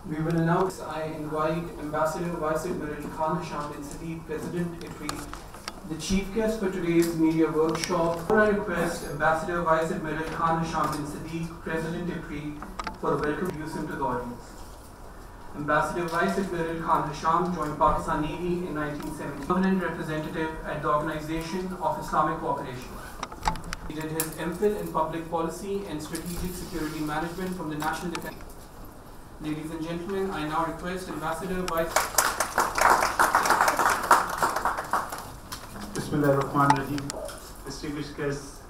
We will announce. I invite Ambassador Vice Admiral Khan Hisham bin Sadiq, President IPRI, the chief guest for today's media workshop. I request Ambassador Vice Admiral Khan Hisham bin Sadiq, President IPRI, for a welcome introduction to the audience. Ambassador Vice Admiral Khan Hisham joined Pakistan Navy in 1970, permanent representative at the Organization of Islamic Cooperation. He did his MPhil in Public Policy and Strategic Security Management from the National Defense. Ladies and gentlemen, I now request Ambassador Vice. Bismillahirrahmanirrahim. Distinguished guests,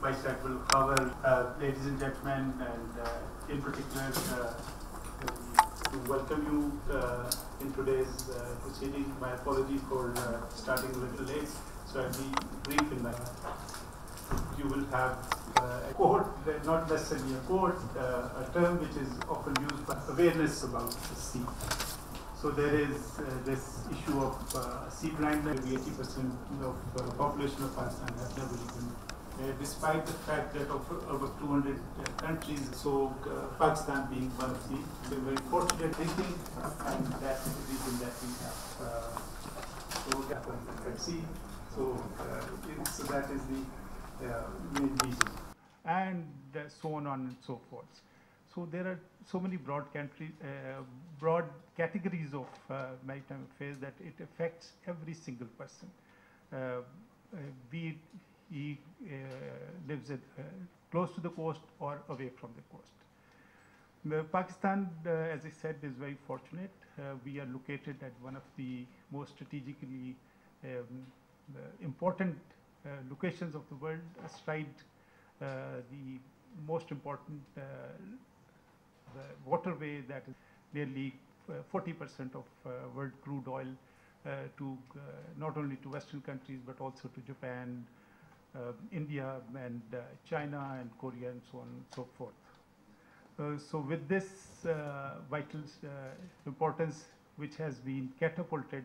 Vice Admiral Khabar, ladies and gentlemen, and in particular, to welcome you in today's proceeding. My apology for starting a little late, so I'll be brief in my. You will have a quote, not necessarily a quote, a term which is often used for awareness about the sea. So there is this issue of sea blindness. 80% of the population of Pakistan has never even, despite the fact that of over 200 countries, so Pakistan being one of the very fortunate thinking, and that's the reason that we have so sea. So that is the main reason, and so on and so forth. So there are so many broad categories of maritime affairs that it affects every single person, be it he lives close to the coast or away from the coast. Pakistan, as I said, is very fortunate. We are located at one of the most strategically important locations of the world, astride the most important waterway that is nearly 40% of world crude oil to not only to Western countries but also to Japan, India, and China, and Korea, and so on and so forth. So with this vital importance, which has been catapulted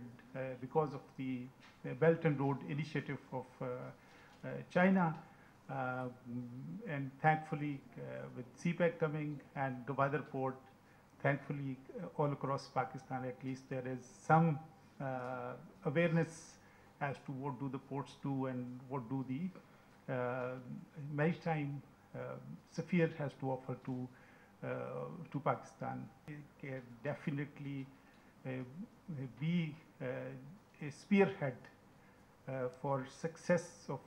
because of the Belt and Road Initiative of China, and thankfully with CPEC coming and Gwadar Port, thankfully all across Pakistan at least there is some awareness as to what do the ports do and what do the maritime sphere has to offer to Pakistan. It can definitely be a spearhead for success of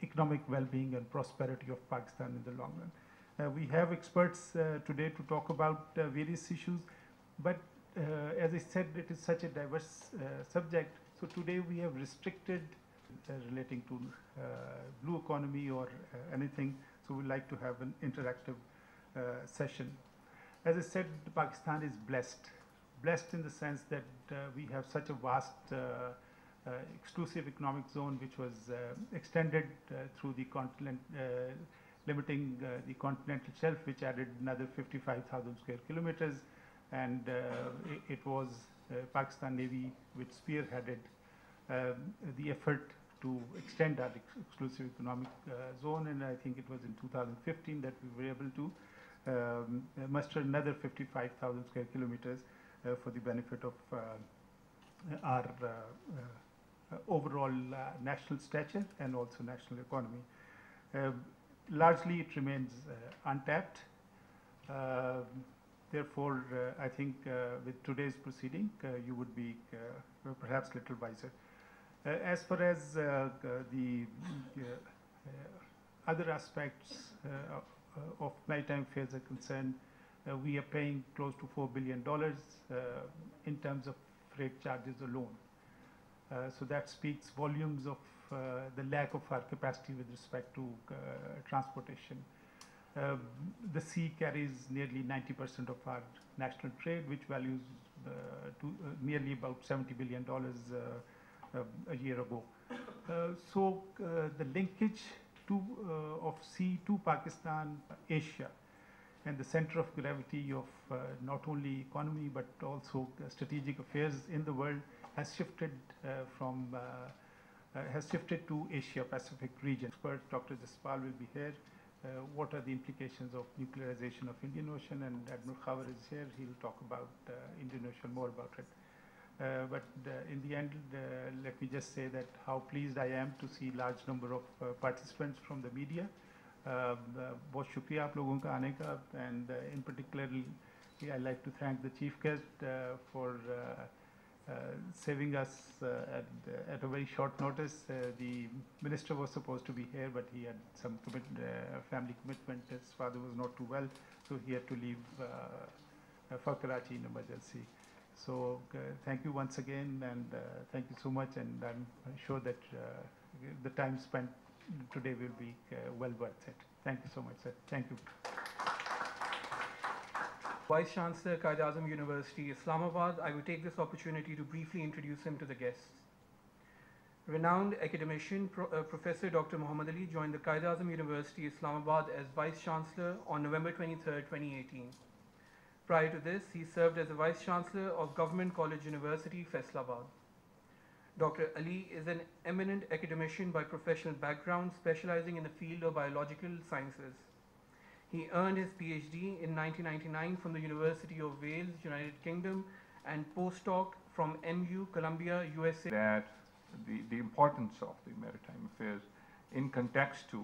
economic well-being and prosperity of Pakistan in the long run. We have experts today to talk about various issues, but as I said, it is such a diverse subject. So today we have restricted relating to blue economy or anything. So we'd like to have an interactive session. As I said, Pakistan is blessed in the sense that we have such a vast exclusive economic zone which was extended through the continent, limiting the continental shelf, which added another 55,000 square kilometers, and it was Pakistan Navy which spearheaded the effort to extend our exclusive economic zone, and I think it was in 2015 that we were able to muster another 55,000 square kilometers for the benefit of our overall national stature and also national economy. Largely it remains untapped. Therefore, I think with today's proceeding, you would be perhaps a little wiser. As far as the other aspects of maritime affairs are concerned, we are paying close to $4 billion in terms of freight charges alone. So that speaks volumes of the lack of our capacity with respect to transportation. The sea carries nearly 90% of our national trade, which values to nearly about $70 billion a year ago. So the linkage of sea to Pakistan, Asia, and the center of gravity of not only economy but also strategic affairs in the world has shifted to Asia Pacific region. Expert Dr. Jaspal will be here what are the implications of nuclearization of Indian Ocean, and Admiral Khawer is here. He'll talk about Indian Ocean, more about it. But in the end, let me just say that how pleased I am to see large number of participants from the media. बहुत शुक्रिया आप लोगों का आने का, and in particular I'd like to thank the chief guest for saving us at a very short notice. The minister was supposed to be here, but he had some family commitment. His father was not too well, so he had to leave for Karachi in emergency. So thank you once again, and thank you so much, and I'm sure that the time spent today will be well worth it. Thank you so much, sir. Thank you. Vice Chancellor, Quaid-e-Azam University, Islamabad, I will take this opportunity to briefly introduce him to the guests. Renowned academician, Professor Dr. Muhammad Ali joined the Quaid-e-Azam University, Islamabad as Vice Chancellor on November 23, 2018. Prior to this, he served as the Vice Chancellor of Government College University, Faisalabad. Dr. Ali is an eminent academician by professional background, specializing in the field of biological sciences. He earned his PhD in 1999 from the University of Wales, United Kingdom, and postdoc from MU, Columbia, USA. That the importance of the maritime affairs in context to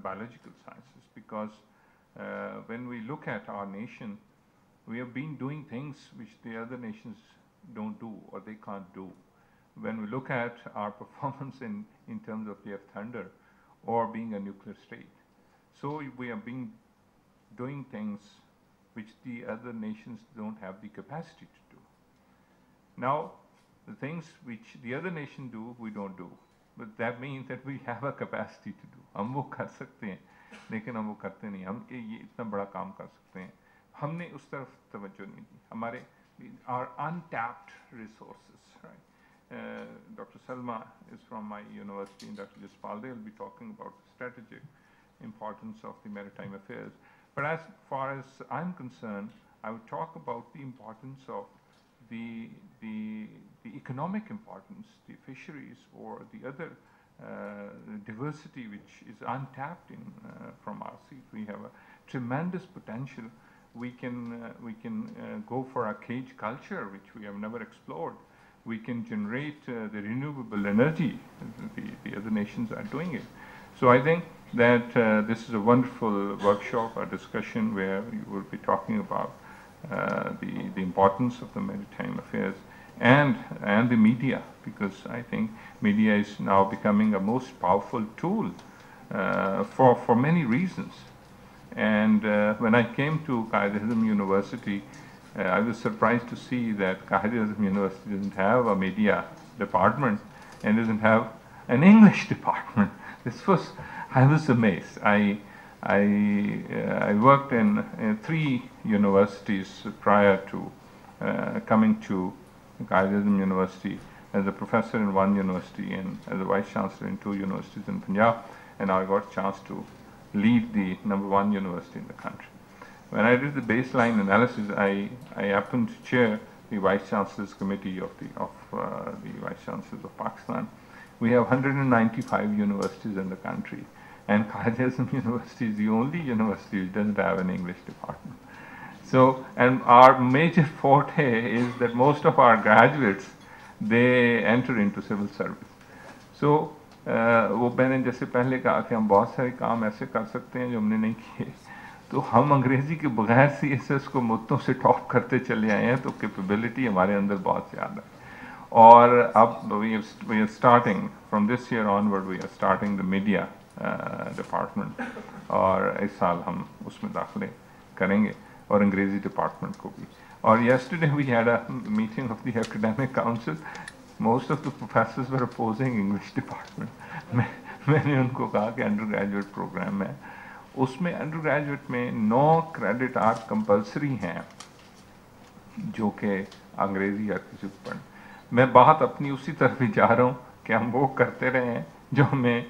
biological sciences, because when we look at our nation, we have been doing things which the other nations don't do or they can't do. When we look at our performance in terms of the Thunder or being a nuclear state, so we have been doing things which the other nations don't have the capacity to do. Now, the things which the other nation do, we don't do. But that means that we have a capacity to do. हम वो कर सकते हैं, लेकिन हम वो करते नहीं. हम ये इतना बड़ा काम कर सकते हैं. हमने उस तरफ तवज्जो नहीं दी. हमारे our untapped resources, right? Dr. Salma is from my university, and Dr. Jaspal, they will be talking about the strategic importance of the maritime affairs. But as far as I'm concerned, I would talk about the importance of the economic importance, the fisheries or the other diversity which is untapped from our seas. We have a tremendous potential. We can go for a cage culture, which we have never explored. We can generate the renewable energy. The other nations are doing it. So I think that this is a wonderful workshop, a discussion where you will be talking about the importance of the maritime affairs and the media, because I think media is now becoming a most powerful tool for many reasons. And when I came to Quaid-e-Azam University, I was surprised to see that Quaid-e-Azam University doesn't have a media department and doesn't have an English department. I was amazed. I worked in 3 universities prior to coming to Quaid-e-Azam University as a professor in 1 university and as a vice chancellor in 2 universities in Punjab, and I got a chance to lead the #1 university in the country. When I did the baseline analysis, I happened to chair the Vice Chancellor's Committee of the Vice Chancellors of Pakistan. We have 195 universities in the country, and Quaid-e-Azam University is the only university which doesn't have an English department. So, and our major forte is that most of our graduates, they enter into civil service. So, वो मैंने जैसे पहले कहा कि हम बहुत सारे काम ऐसे कर सकते हैं जो हमने नहीं किए, तो हम अंग्रेजी के बगैर CSS को मुद्दों से टॉप करते चले आए हैं, तो कैपेबिलिटी हमारे अंदर बहुत ज़्यादा है. और अब we are starting from this year onward, we are starting the media department, और इस साल हम उसमें दाखिले करेंगे और अंग्रेजी डिपार्टमेंट को भी. और yesterday we had a meeting of the academic council. Most of the professors were opposing English department. मैंने उनको कहा कि undergraduate program है, उसमें undergraduate में 9 credit are compulsory हैं, जो कि अंग्रेजी हर किसी को पढ़. मैं बात अपनी उसी तरफ ही जा रहा हूँ कि हम वो करते रहे हैं जो हमें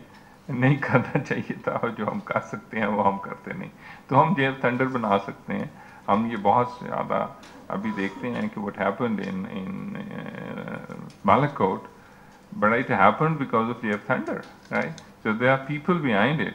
नहीं करना चाहिए था, और जो हम कर सकते हैं वो हम करते नहीं. तो हम जेल थंडर बना सकते हैं. हम ये बहुत ज़्यादा अभी देखते हैं कि what happened in Malakot, but it happened because of the thunder, right? So there are people behind it,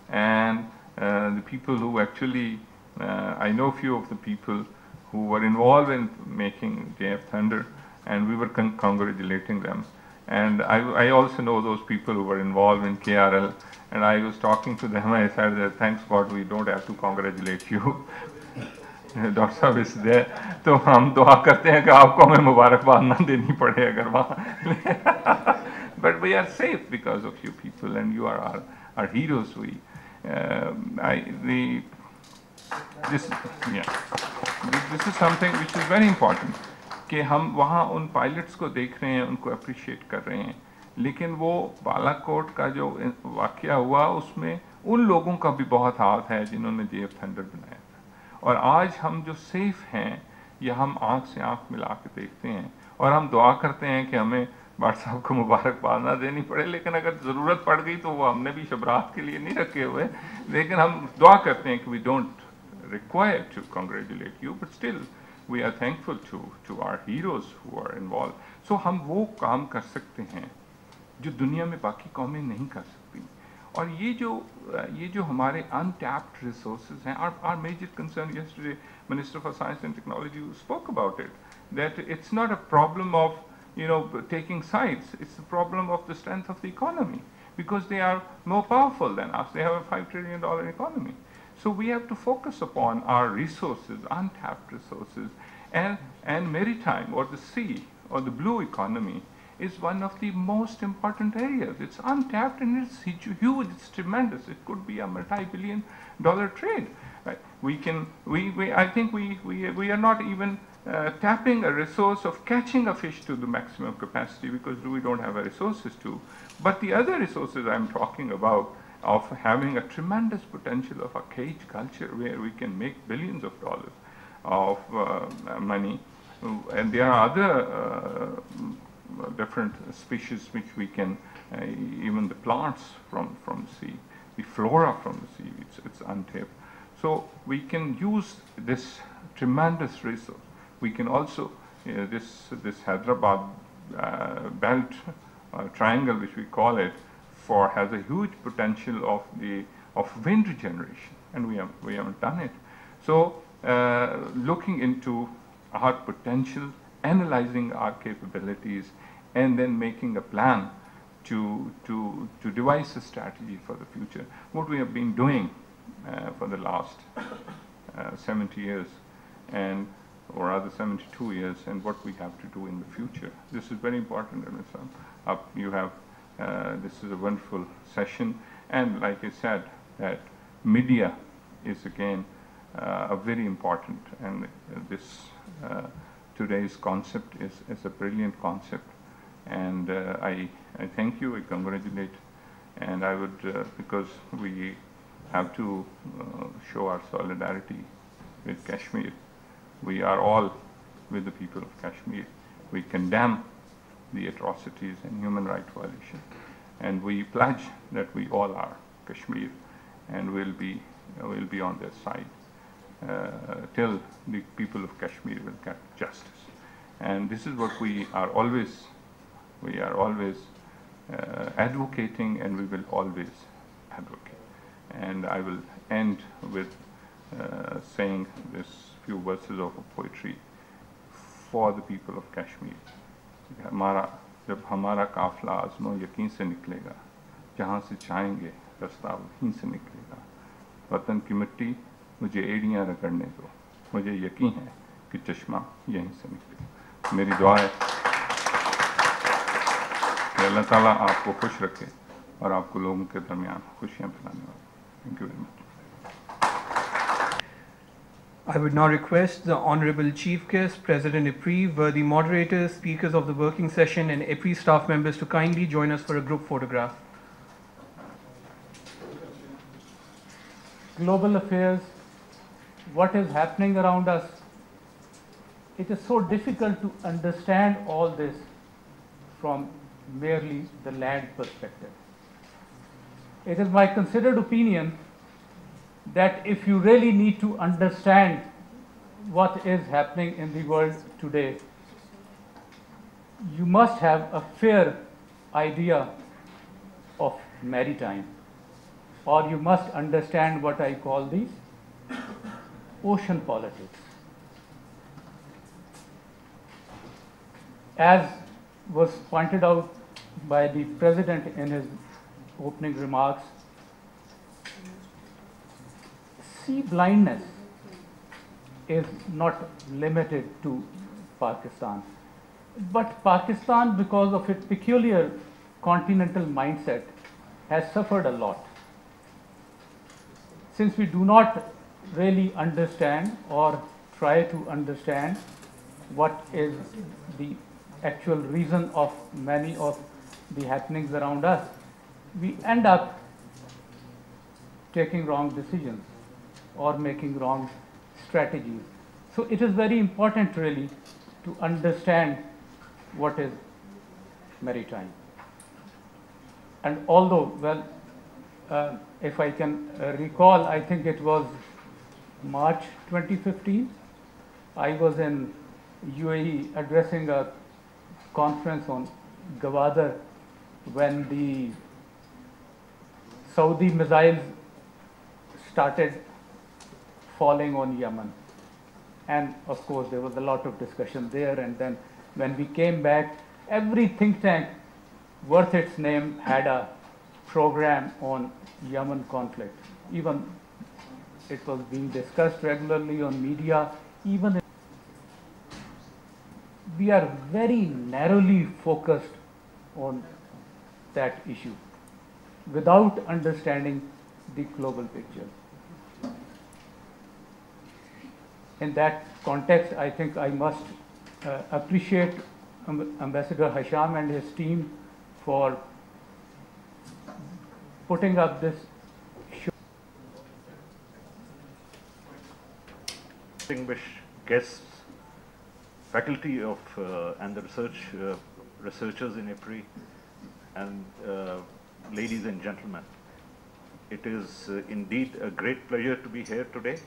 and the people who actually, I know few of the people who were involved in making JF Thunder, and we were congratulating them. And I also know those people who were involved in KRL, and I was talking to them. I said that thanks God we don't have to congratulate you. Doctor साहब इस दे तो हम दुआ करते हैं कि आपको हमें मुबारकबाद ना देनी पड़े अगर वहाँ but we are safe because of you people, and you are our heroes. This is something which is very important कि हम वहाँ उन पायलट्स को देख रहे हैं, उनको अप्रिशिएट कर रहे हैं, लेकिन वो बालाकोट का जो वाक़या हुआ उसमें उन लोगों का भी बहुत हाथ है जिन्होंने JF थंडर बनाया था। और आज हम जो सेफ हैं ये हम आँख से आँख मिला के देखते हैं, और हम दुआ करते हैं कि हमें भाट साहब को मुबारकबाद ना देनी पड़े, लेकिन अगर ज़रूरत पड़ गई तो वो हमने भी शबरात के लिए नहीं रखे हुए, लेकिन हम दुआ करते हैं कि we don't required to congratulate you, but still we are thankful to our heroes who are involved. So हम वो काम कर सकते हैं जो दुनिया में बाकी कौमें नहीं कर सकती। और ये जो हमारे untapped resources हैं, our major concern yesterday, Minister for Science and Technology spoke about it, that it's not a problem of taking sides, it's the problem of the strength of the economy, because they are more powerful than us. They have a $5 trillion economy. So we have to focus upon our resources, untapped resources, and maritime, or the sea, or the blue economy is one of the most important areas. It's untapped and it's huge, it's tremendous. It could be a multi-billion-dollar trade. Right? I think we are not even tapping a resource of catching a fish to the maximum capacity because we don't have the resources to. But the other resources I'm talking about, of having a tremendous potential of a cage culture where we can make billions of dollars of money, and there are other different species which we can, even the plants from the sea, the flora from the sea, it's untapped. So we can use this tremendous resource. We can also, this Hyderabad belt triangle, which we call it, has a huge potential of wind generation, and we haven't done it. So looking into our potential, analyzing our capabilities, and then making a plan to devise a strategy for the future. What we have been doing for the last 70 years, or rather 72 years, and what we have to do in the future. This is very important. You have. This is a wonderful session, and like I said, that media is again a very important, and this today's concept is a brilliant concept, and I thank you, I congratulate, and I would, because we have to show our solidarity with Kashmir. We are all with the people of Kashmir. We condemn the atrocities and human rights violations, and we pledge that we all are Kashmir, and will be on their side till the people of Kashmir will get justice. And this is what we are always advocating, and we will always advocate. And I will end with saying this few verses of poetry for the people of Kashmir. जब हमारा काफिला आज़मो यकीन से निकलेगा, जहाँ से चाहेंगे रास्ता वहीं से निकलेगा। वतन की मिट्टी मुझे एड़ियाँ रगड़ने दो, मुझे यकीन है कि चश्मा यहीं से निकलेगा। मेरी दुआ है कि अल्लाह ताला आपको खुश रखे और आपको लोगों के दरमियान खुशियाँ फैलाने वाले। Thank you very much. I would now request the Honorable Chief Guest, President IPRI, worthy moderators, speakers of the working session, and IPRI staff members to kindly join us for a group photograph. Global affairs, what is happening around us, it is so difficult to understand all this from merely the land perspective. It is my considered opinion that if you really need to understand what is happening in the world today, you must have a fair idea of maritime. or you must understand what I call the ocean politics. As was pointed out by the President in his opening remarks, sea blindness is not limited to Pakistan. But Pakistan, because of its peculiar continental mindset, has suffered a lot. Since we do not really understand or try to understand what is the actual reason of many of the happenings around us, we end up taking wrong decisions or making wrong strategies. So it is very important really to understand what is maritime. And although, well, if I can recall, I think it was March 2015, I was in UAE addressing a conference on Gwadar when the Saudi missiles started falling on Yemen. And of course, there was a lot of discussion there. And then when we came back, every think tank worth its name had a program on Yemen conflict. Even it was being discussed regularly on media. Even we are very narrowly focused on that issue without understanding the global picture. In that context, I think I must appreciate Ambassador Hisham and his team for putting up this show. Distinguished guests, faculty of and the researchers in IPRI, and ladies and gentlemen, it is indeed a great pleasure to be here today.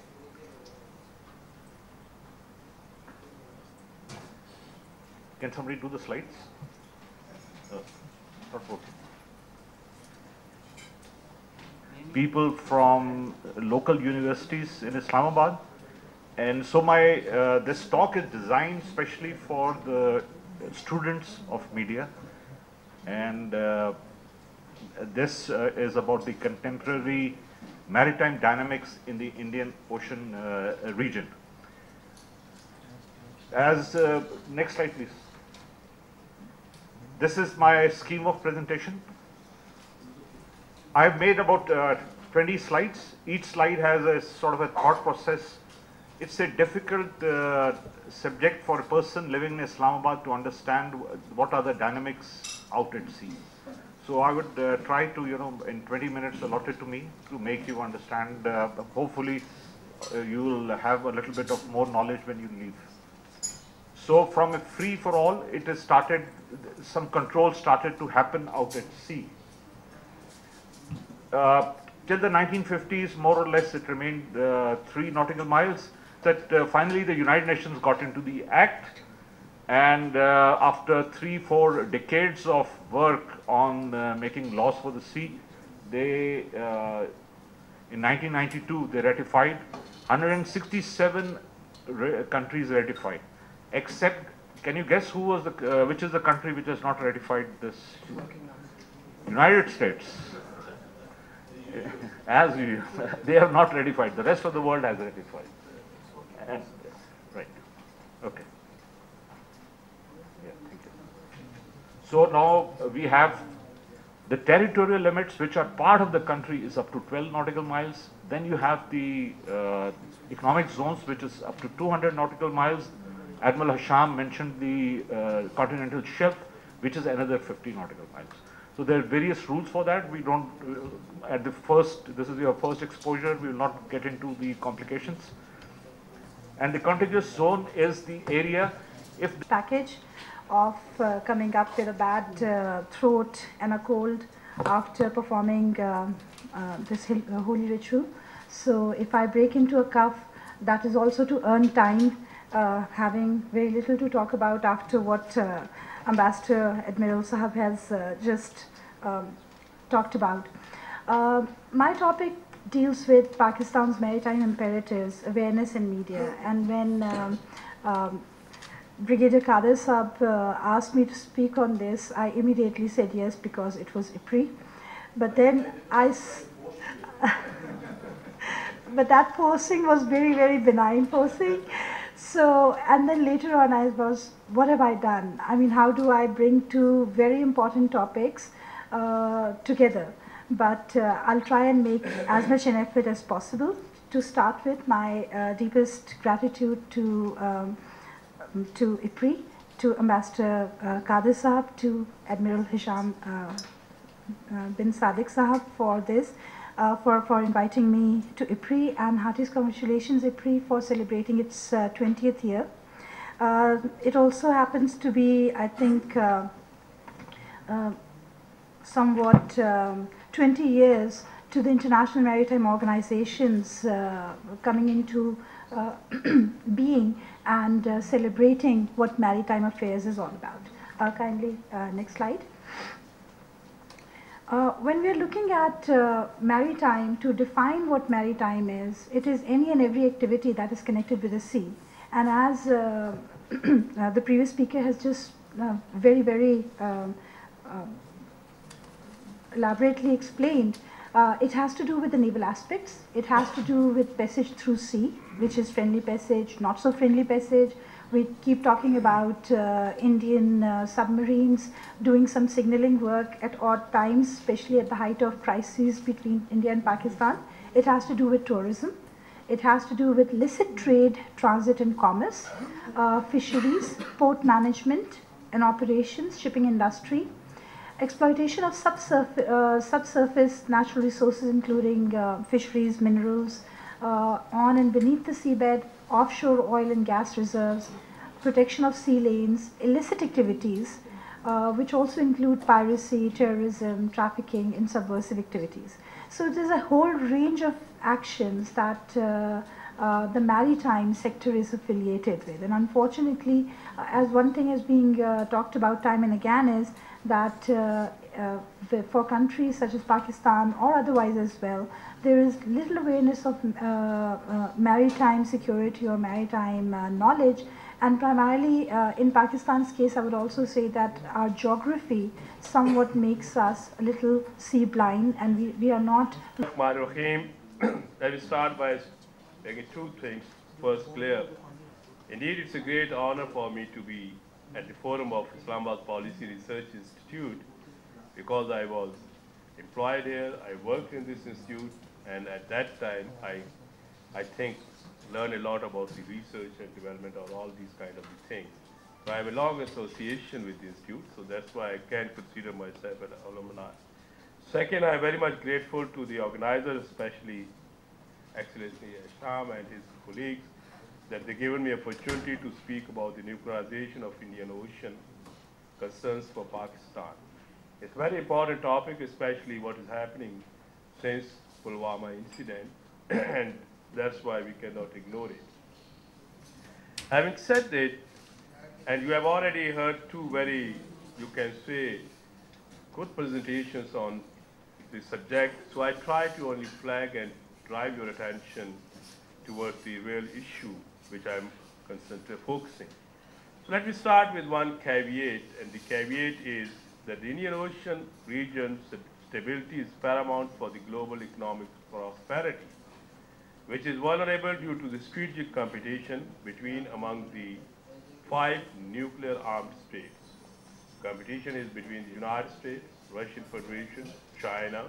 Can somebody do the slides? Not working. People from local universities in Islamabad, and so my this talk is designed specially for the students of media, and this is about the contemporary maritime dynamics in the Indian Ocean region. As next slide, please. This is my scheme of presentation. I've made about 20 slides. Each slide has a sort of a thought process. It's a difficult subject for a person living in Islamabad to understand what are the dynamics out at sea. So I would try to, in 20 minutes allotted to me, to make you understand. Hopefully, you will have a little bit of more knowledge when you leave. So from a free for all, it has started, some control started to happen out at sea. Till the 1950s, more or less, it remained 3 nautical miles. That finally the United Nations got into the act, and after 3-4 decades of work on making laws for the sea, they in 1992 they ratified. 167 countries ratified. Except, can you guess who was the, which is the country which has not ratified this? United States. As you, they have not ratified. The rest of the world has ratified. And, right. Okay. Yeah, thank you. So now we have the territorial limits, which are part of the country, is up to 12 nautical miles. Then you have the economic zones, which is up to 200 nautical miles. Admiral Hisham mentioned the continental shelf, which is another 50 nautical miles. So there are various rules for that. We don't, at the first, this is your first exposure, we will not get into the complications. And the contiguous zone is the area if... Package of coming up with a bad throat and a cold after performing this holy ritual. So if I break into a cough, that is also to earn time, having very little to talk about after what Ambassador Admiral Sahab has just talked about. My topic deals with Pakistan's maritime imperatives, awareness in media. And when Brigadier Kader Saab asked me to speak on this, I immediately said yes because it was IPRI. But then but that posting was very, very benign posting. So, and then later on I was, what have I done? I mean, how do I bring two very important topics together? But I'll try and make as much an effort as possible. To start with, my deepest gratitude to IPRI, to Ambassador Kader Saab, to Admiral Hisham bin Sadiq Sahab for this, for inviting me to IPRI, and heartiest congratulations IPRI for celebrating its 20th year. It also happens to be, I think, somewhat 20 years to the International Maritime Organizations coming into being and celebrating what maritime affairs is all about. Kindly, next slide. When we are looking at maritime, to define what maritime is, it is any and every activity that is connected with the sea. And as the previous speaker has just very, very elaborately explained, it has to do with the naval aspects. It has to do with passage through sea, which is friendly passage, not so friendly passage. We keep talking about Indian submarines doing some signaling work at odd times, especially at the height of crises between India and Pakistan. It has to do with tourism. It has to do with illicit trade, transit and commerce, fisheries, port management and operations, shipping industry, exploitation of subsurface natural resources including fisheries, minerals, on and beneath the seabed, offshore oil and gas reserves, protection of sea lanes, illicit activities, which also include piracy, terrorism, trafficking, and subversive activities. So there's a whole range of actions that the maritime sector is affiliated with. And unfortunately, as one thing is being talked about time and again, is that for countries such as Pakistan or otherwise as well, there is little awareness of maritime security or maritime knowledge. And primarily in Pakistan's case, I would also say that our geography somewhat makes us a little sea blind, and we are not. Let me start by making two things first clear. Indeed, it's a great honor for me to be at the forum of Islamabad Policy Research Institute, because I was employed here, I worked in this institute, and at that time I think learned a lot about the research and development of all these kind of things. So I have a long association with the institute, so that's why I can consider myself an alumni. Second, I am very much grateful to the organizers, especially Excellency Asham and his colleagues, that they've given me opportunity to speak about the nuclearization of Indian Ocean concerns for Pakistan. It's a very important topic, especially what is happening since Pulwama incident, and that's why we cannot ignore it. Having said that, and you have already heard two very, you can say, good presentations on the subject, so I try to only flag and drive your attention towards the real issue which I'm constantly focusing. So let me start with one caveat, and the caveat is that the Indian Ocean region's stability is paramount for the global economic prosperity, which is vulnerable due to the strategic competition among the 5 nuclear-armed states. Competition is between the United States, Russian Federation, China,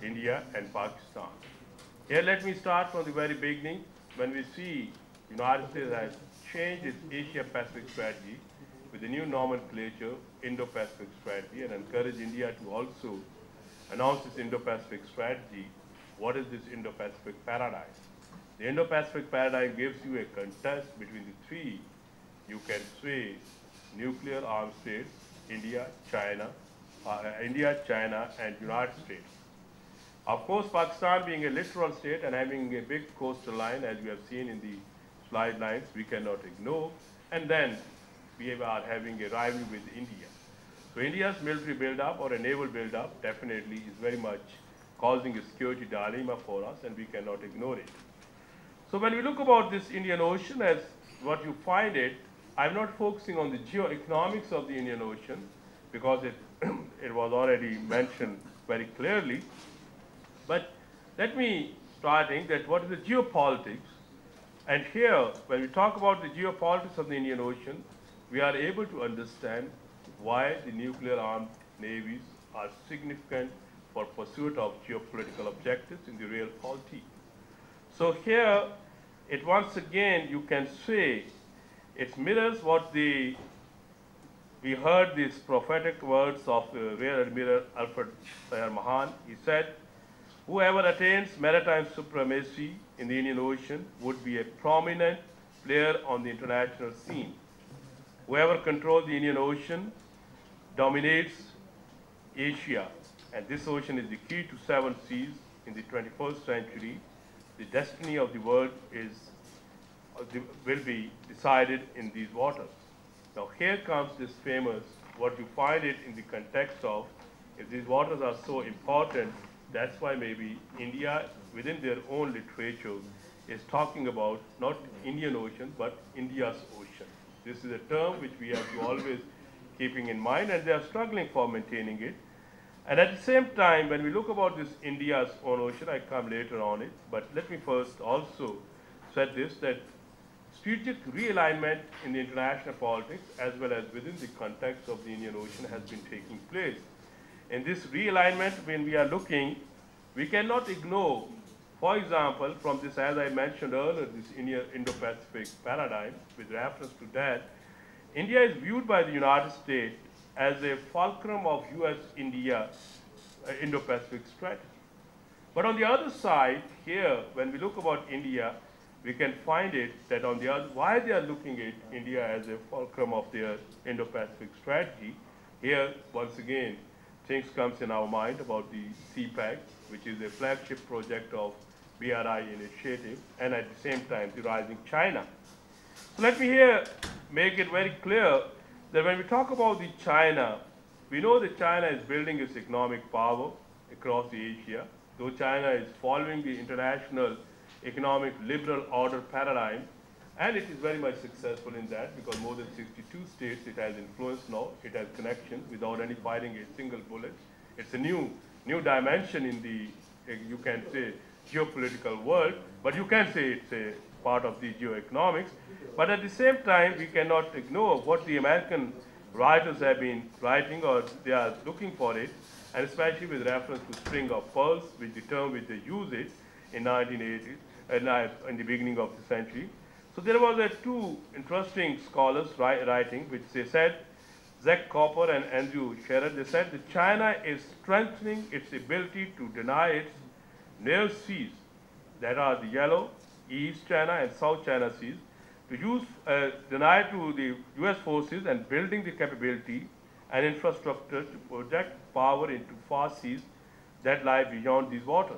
India, and Pakistan. Here, let me start from the very beginning. When we see the United States has changed its Asia-Pacific strategy with the new nomenclature, Indo-Pacific strategy, and encourage India to also announce its Indo-Pacific strategy. What is this Indo-Pacific paradigm? The Indo-Pacific paradigm gives you a contest between the 3, you can say, nuclear armed states, India, China, and United States. Of course, Pakistan being a littoral state and having a big coastal line, as we have seen in the slide lines, we cannot ignore. And then we are having a rivalry with India. So India's military build-up or a naval build-up definitely is very much causing a security dilemma for us, and we cannot ignore it. So when we look about this Indian Ocean as what you find it, I'm not focusing on the geoeconomics of the Indian Ocean because it was already mentioned very clearly. But let me starting that what is the geopolitics. And here, when we talk about the geopolitics of the Indian Ocean, we are able to understand why the nuclear armed navies are significant for pursuit of geopolitical objectives in the real polity. So here, it once again, you can say, it mirrors what we heard these prophetic words of Rear Admiral Alfred Sayar Mahan. He said, whoever attains maritime supremacy in the Indian Ocean would be a prominent player on the international scene. Whoever controls the Indian Ocean dominates Asia, and this ocean is the key to 7 seas in the 21st century. The destiny of the world will be decided in these waters. Now here comes this famous, what you find it in the context of, if these waters are so important, that's why maybe India, within their own literature, is talking about not Indian Ocean, but India's ocean. This is a term which we have to always keeping in mind, and they are struggling for maintaining it. And at the same time, when we look about this India's own ocean, I come later on it, but let me first also say this, that strategic realignment in the international politics as well as within the context of the Indian Ocean has been taking place. In this realignment, when we are looking, we cannot ignore, for example, from this, as I mentioned earlier, this Indo-Pacific paradigm, with reference to that, India is viewed by the United States as a fulcrum of US-India Indo-Pacific strategy. But on the other side, here, when we look about India, we can find it that on the other, why they are looking at India as a fulcrum of their Indo-Pacific strategy, here, once again, things comes in our mind about the CPAC, which is a flagship project of BRI initiative, and at the same time, the rising China. So let me here make it very clear that when we talk about the China, we know that China is building its economic power across Asia, though China is following the international economic liberal order paradigm, and it is very much successful in that because more than 62 states it has influence now, it has connection without any firing a single bullet. It's a new dimension in the, you can say, geopolitical world, but you can say it's a part of the geoeconomics. But at the same time, we cannot ignore what the American writers have been writing, or they are looking for it, and especially with reference to string of pearls, which the term which they use it in 1980s, in the beginning of the century. So there was two interesting scholars writing, which they said, Zach Copper and Andrew Scherer, they said that China is strengthening its ability to deny its near seas, that are the Yellow, East China and South China Seas, to use, deny to the US forces and building the capability and infrastructure to project power into far seas that lie beyond these waters.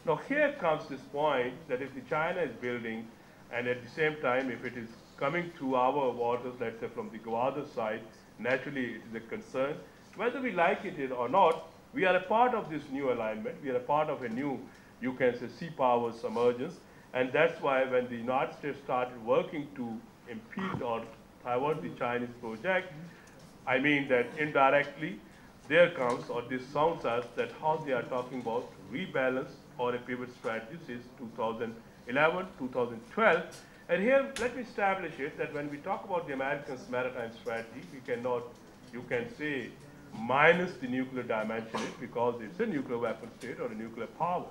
Now here comes this point that if the China is building, and at the same time if it is coming through our waters, let's say from the Gwadar side, naturally it is a concern. Whether we like it or not, we are a part of this new alignment, we are a part of a new, you can say, sea powers emergence, and that's why when the United States started working to impede or thwart the Chinese project, I mean that indirectly there comes, or this sounds us, that how they are talking about rebalance or a pivot strategy since 2011, 2012. And here, let me establish it that when we talk about the Americans' maritime strategy, we cannot, you can say, minus the nuclear dimension because it's a nuclear weapon state or a nuclear power.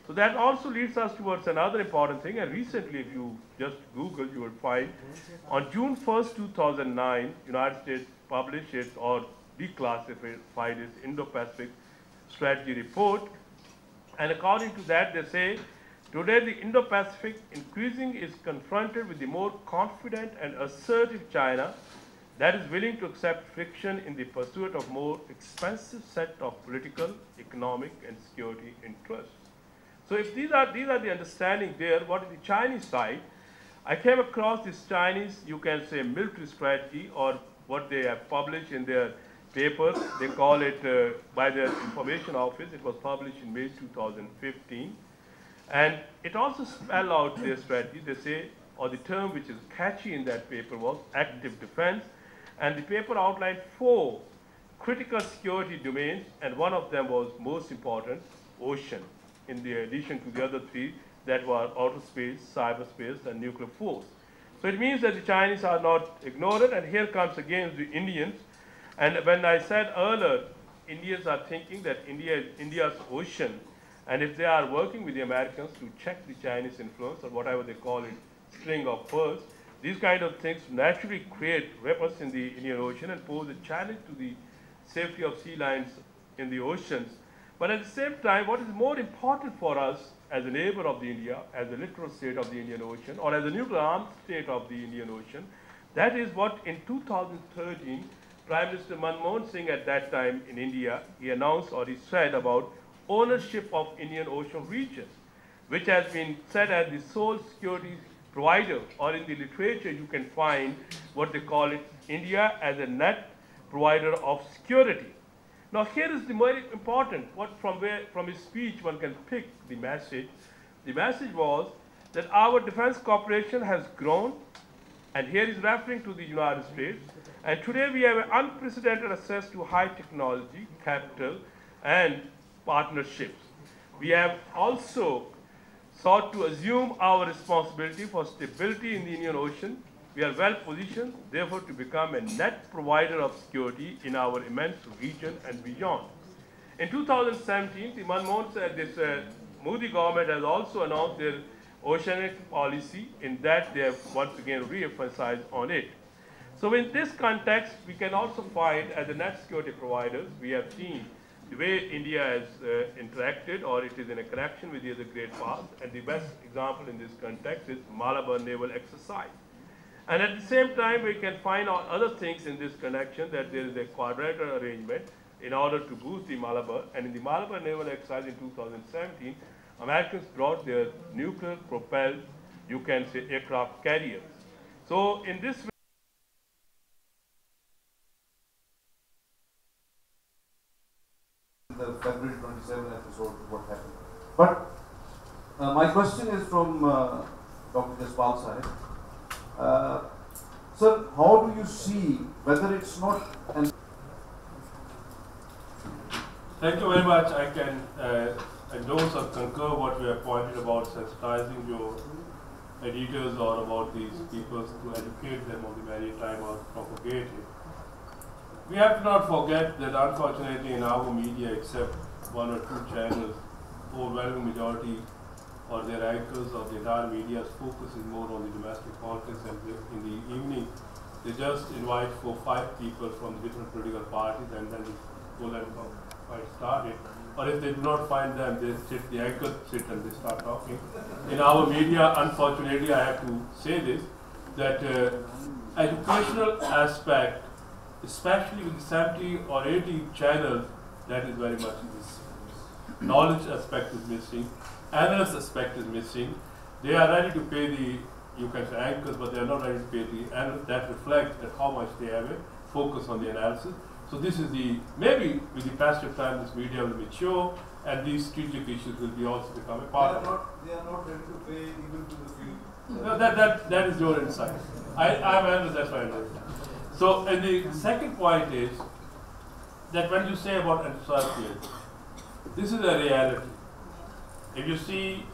So that also leads us towards another important thing, and recently if you just Google, you will find on June 1st, 2009, United States published its or declassified its Indo-Pacific strategy report, and according to that they say, today the Indo-Pacific increasingly is confronted with the more confident and assertive China that is willing to accept friction in the pursuit of more expensive set of political, economic, and security interests. So if these are the understanding there, what is the Chinese side? I came across this Chinese, you can say, military strategy, or what they have published in their paper. They call it, by the Information Office, it was published in May 2015. And it also spells out their strategy. They say, or the term which is catchy in that paper was active defense. And the paper outlined 4 critical security domains, and one of them was most important, ocean, in the addition to the other 3 that were outer space, cyberspace, and nuclear force. So it means that the Chinese are not ignored, and here comes again the Indians. And when I said earlier, Indians are thinking that India is India's ocean, and if they are working with the Americans to check the Chinese influence, or whatever they call it, string of pearls, these kind of things naturally create ripples in the Indian Ocean and pose a challenge to the safety of sea lions in the oceans. But at the same time, what is more important for us as a neighbor of the India, as a littoral state of the Indian Ocean, or as a nuclear armed state of the Indian Ocean, that is what in 2013, Prime Minister Manmohan Singh at that time in India, he announced or he said about ownership of Indian Ocean region, which has been said as the sole security provider, or in the literature you can find what they call it, India as a net provider of security. Now here is the very important, what from his speech one can pick the message. The message was that our defense cooperation has grown, and here is referring to the United States, and today we have unprecedented access to high technology, capital, and partnerships. We have also sought to assume our responsibility for stability in the Indian Ocean. We are well positioned, therefore, to become a net provider of security in our immense region and beyond. In 2017, the Manmohan said this Modi government has also announced their oceanic policy, in that they have once again re-emphasized on it. So in this context, we can also find as a net security providers, we have seen the way India has interacted, or it is in a connection with the other great powers, and the best example in this context is Malabar naval exercise. And at the same time, we can find out other things in this connection, that there is a quadrilateral arrangement in order to boost the Malabar. And in the Malabar naval exercise in 2017, Americans brought their nuclear propelled, you can say, aircraft carriers. So in this way, the February 27 episode, what happened. But my question is from Dr. Jaspal Sahib. Sir, how do you see whether it's not an... Thank you very much. I can endorse or concur what we have pointed about sensitizing your editors or about these people to educate them on the maritime or propagate it. We have to not forget that unfortunately in our media, except 1 or 2 channels, overwhelming majority or their anchors or the entire media's focus is more on the domestic politics, and in the evening they just invite 4 or 5 people from different political parties, and then the whole fight started. Or if they do not find them, they sit, the anchors sit and they start talking. In our media, unfortunately, I have to say this, that educational aspect, especially with 70 or 80 channels, that is very much missing. Knowledge aspect is missing. Analyst aspect is missing. They are ready to pay the, you can say, anchors, but they are not ready to pay the analysts. That reflects that how much they have a focus on the analysis. So this is the, maybe with the passage of time, this media will mature, and these strategic issues will be also become a part of it. They are not ready to pay even to the field. No, that is your insight. I'm analyst, that's why I know. So, and the second point is that when you say about adversarial, this is a reality. If you see,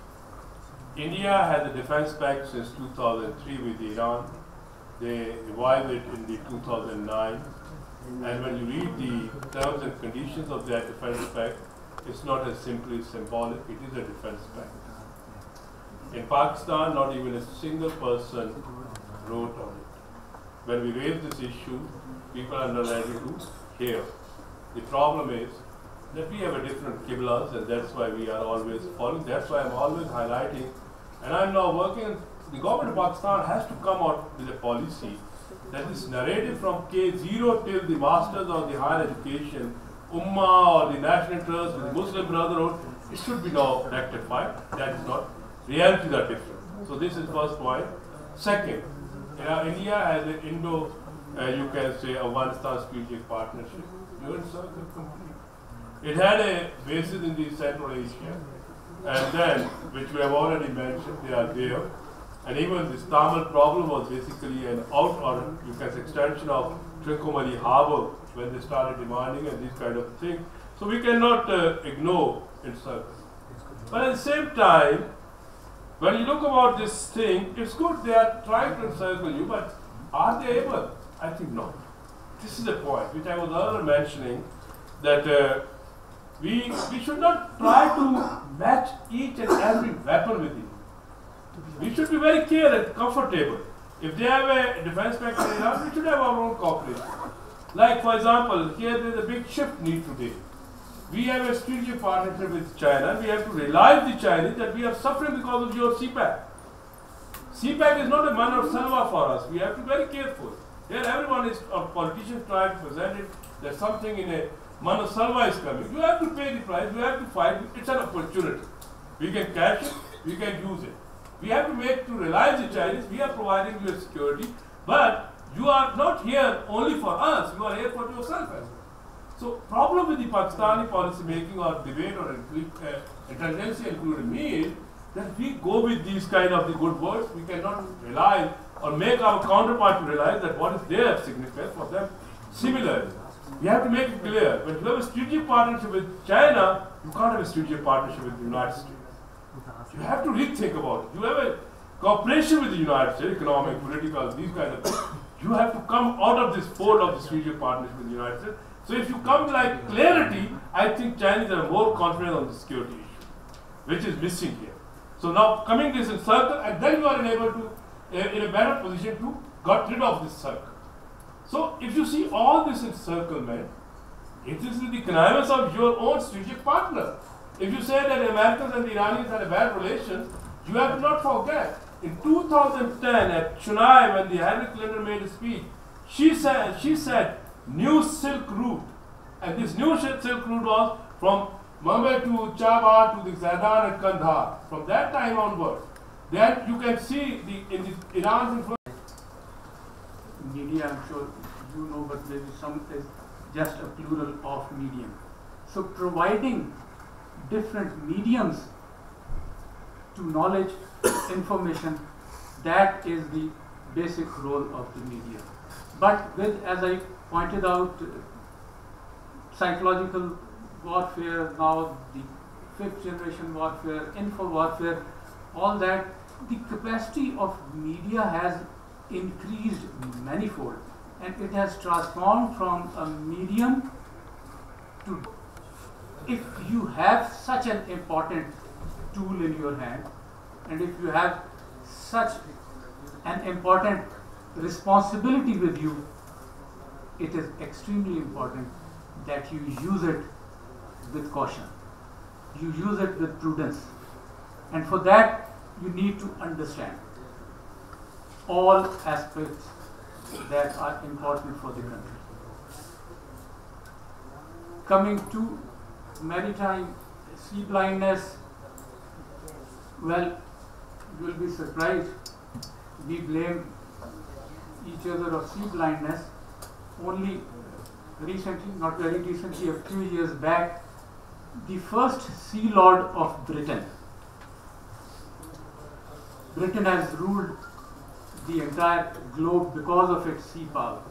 India has a defense pact since 2003 with Iran. They revived it in the 2009. And when you read the terms and conditions of that defense pact, it's not as simply symbolic, it is a defense pact. In Pakistan, not even a single person wrote on it. When we raise this issue, people are not ready to hear. The problem is that we have a different qiblas, and that's why we are always following. That's why I'm always highlighting. And I'm now working, the government of Pakistan has to come out with a policy that this narrative from K0 till the masters or the higher education, Ummah or the national interest, the Muslim Brotherhood, it should be now rectified. That is not. Realities are different. So this is first point. Second, India has an you can say, Afghanistan strategic partnership. You're in circle complete. It had a basis in the Central Asia, and then, which we have already mentioned, they are there. And even this Tamil problem was basically an you can say, extension of Trincomalee Harbour when they started demanding and these kind of things. So we cannot ignore in circle. But at the same time, when you look about this thing, it's good they are trying to encircle you, but are they able? I think not. This is the point which I was earlier mentioning, that we should not try to match each and every weapon with it. We should be very clear and comfortable. If they have a defense mechanism, we should have our own cooperation. Like, for example, here there is a big shift need today. We have a strategic partnership with China. We have to realize the Chinese that we are suffering because of your CPAC. CPAC is not a man of salva for us. We have to be very careful. Here everyone is, or politicians try to present it that something in a man of salva is coming. You have to pay the price. You have to fight. It's an opportunity. We can catch it. We can use it. We have to realize the Chinese, we are providing you a security, but you are not here only for us, you are here for yourself as well. So, problem with the Pakistani policy making or debate or intelligence including me is that we go with these kind of the good words, we cannot realize or make our counterpart to realize that what is their significance for them. Similarly, we have to make it clear, when you have a strategic partnership with China, you can't have a strategic partnership with the United States. You have to rethink about it. You have a cooperation with the United States, economic, political, these kind of things. You have to come out of this fold of the strategic partnership with the United States. So if you come like clarity, I think Chinese are more confident on the security issue, which is missing here. So now coming this in circle, and then you are enabled to, in a better position to get rid of this circle. So if you see all this encirclement, it is the connivance of your own strategic partner. If you say that the Americans and the Iranians had a bad relations, you have to not forget, in 2010 at Chennai, when the Hillary Clinton made a speech, she said new Silk Route, and this new Silk Route was from Mumbai to Chabad to the Zaydan and Kandahar. From that time onwards, then you can see in the Iran's influence. Media, I'm sure you know, but maybe some is just a plural of medium. So providing different mediums to knowledge, information, that is the basic role of the media. But with, as I pointed out, psychological warfare, now the 5th generation warfare, info warfare, all that, the capacity of media has increased manifold, and it has transformed from a medium to, if you have such an important tool in your hand, and if you have such an important responsibility with you, it is extremely important that you use it with caution. You use it with prudence. And for that, you need to understand all aspects that are important for the country. Coming to maritime sea blindness, well, you will be surprised. We blame each other of sea blindness. Only recently, not very recently, a few years back, the first Sea Lord of Britain. Britain has ruled the entire globe because of its sea power.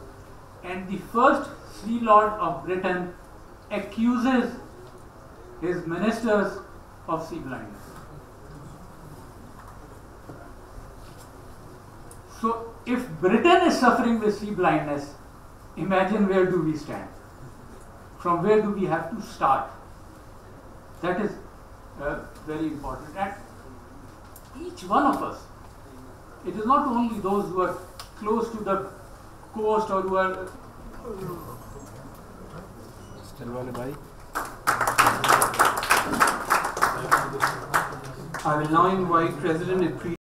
And the first Sea Lord of Britain accuses his ministers of sea blindness. So if Britain is suffering with sea blindness, imagine where do we stand? From where do we have to start? That is very important. And each one of us, it is not only those who are close to the coast or who are I will now invite President IPRI